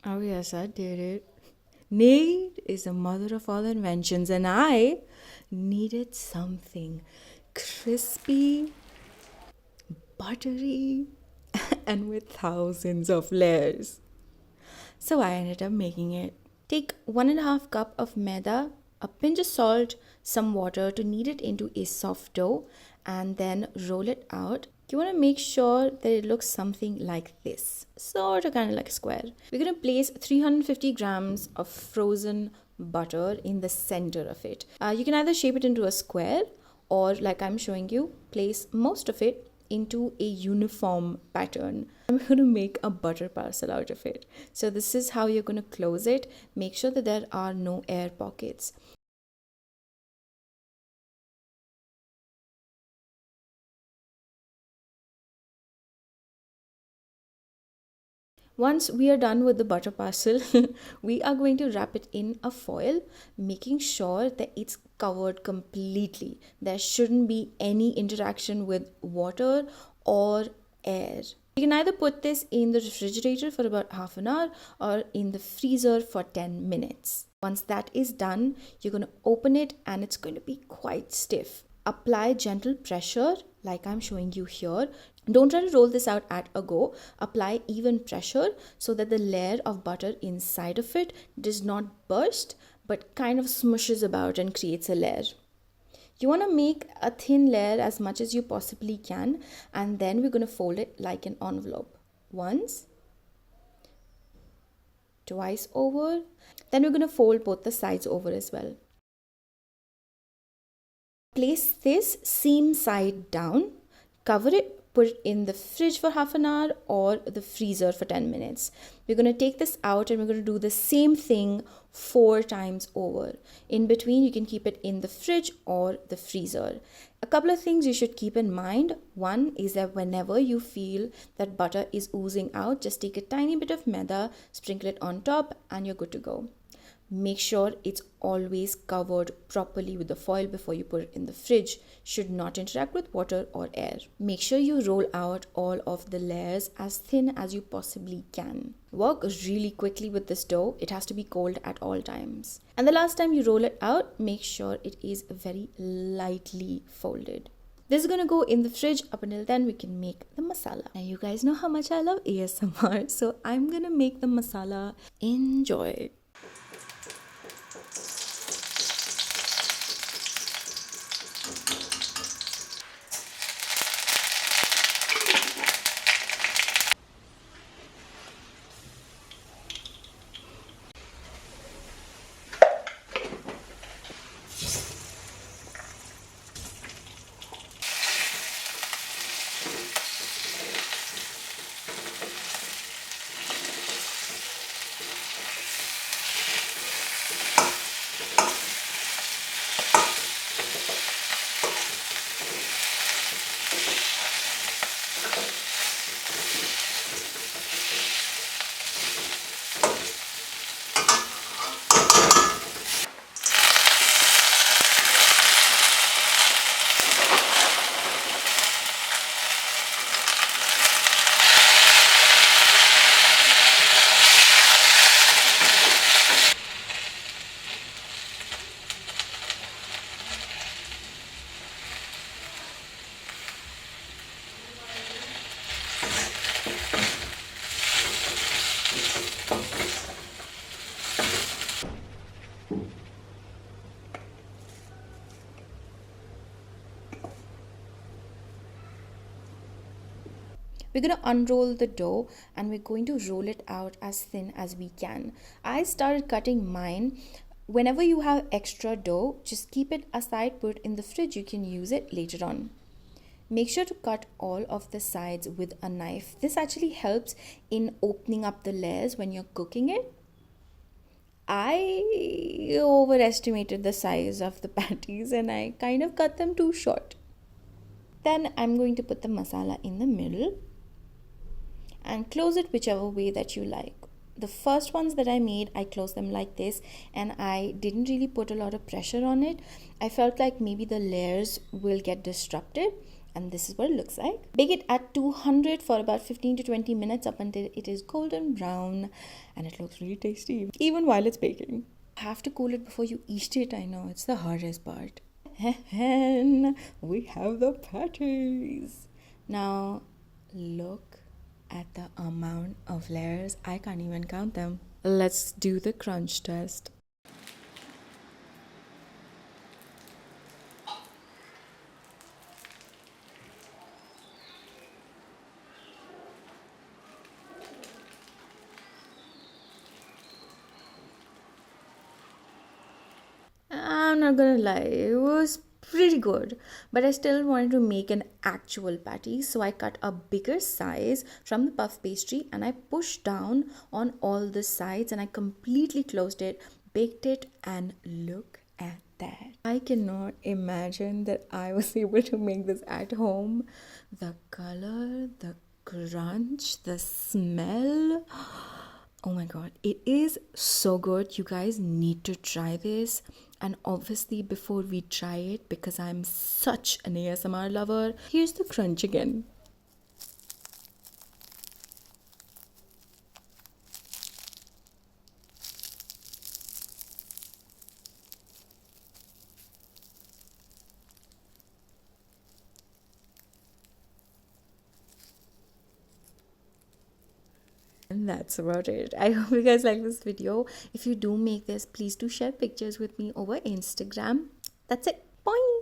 Oh, yes, I did it. Knead is the mother of all inventions, and I needed something crispy, buttery, and with thousands of layers. So I ended up making it. Take 1.5 cup of maida, a pinch of salt, some water to knead it into a soft dough, and then roll it out. You want to make sure that it looks something like this, sort of kind of like a square. We're going to place 350 grams of frozen butter in the center of it. You can either shape it into a square, or like I'm showing you, place most of it into a uniform pattern. I'm going to make a butter parcel out of it. So this is how you're going to close it. Make sure that there are no air pockets. Once we are done with the butter parcel, we are going to wrap it in a foil, making sure that it's covered completely. There shouldn't be any interaction with water or air. You can either put this in the refrigerator for about half an hour or in the freezer for 10 minutes. Once that is done, you're going to open it and it's going to be quite stiff. Apply gentle pressure like I'm showing you here. Don't try to roll this out at a go. Apply even pressure so that the layer of butter inside of it does not burst but kind of smushes about and creates a layer. You want to make a thin layer as much as you possibly can, and then we're going to fold it like an envelope. Once, twice over, then we're going to fold both the sides over as well. Place this seam side down, cover it, put it in the fridge for half an hour or the freezer for 10 minutes. We're going to take this out and we're going to do the same thing 4 times over. In between, you can keep it in the fridge or the freezer. A couple of things you should keep in mind. One is that whenever you feel that butter is oozing out, just take a tiny bit of maida, sprinkle it on top, and you're good to go. Make sure it's always covered properly with the foil before you put it in the fridge. Should not interact with water or air. Make sure you roll out all of the layers as thin as you possibly can. Work really quickly with this dough. It has to be cold at all times. And the last time you roll it out, make sure it is very lightly folded. This is gonna go in the fridge. Up until then, we can make the masala. Now you guys know how much I love ASMR, so I'm gonna make the masala. Enjoy. We're going to unroll the dough and we're going to roll it out as thin as we can. I started cutting mine. Whenever you have extra dough, just keep it aside, put it in the fridge. You can use it later on. Make sure to cut all of the sides with a knife. This actually helps in opening up the layers when you're cooking it. I overestimated the size of the patties and I kind of cut them too short. Then I'm going to put the masala in the middle and close it whichever way that you like. The first ones that I made, I closed them like this and I didn't really put a lot of pressure on it. I felt like maybe the layers will get disrupted. And this is what it looks like. Bake it at 200 for about 15 to 20 minutes up until it is golden brown, and it looks really tasty even while it's baking. Have to cool it before you eat it. I know, it's the hardest part. And we have the patties. Now look at the amount of layers. I can't even count them. Let's do the crunch test. I'm not gonna lie, it was pretty good, but I still wanted to make an actual patty, so I cut a bigger size from the puff pastry and I pushed down on all the sides and I completely closed it, baked it, and look at that. I cannot imagine that I was able to make this at home. The color, the crunch, the smell. Oh my god, it is so good. You guys need to try this. And obviously, before we try it, because I'm such an ASMR lover, here's the crunch again. And that's about it. I hope you guys like this video. If you do make this, please do share pictures with me over Instagram. That's it. Bye.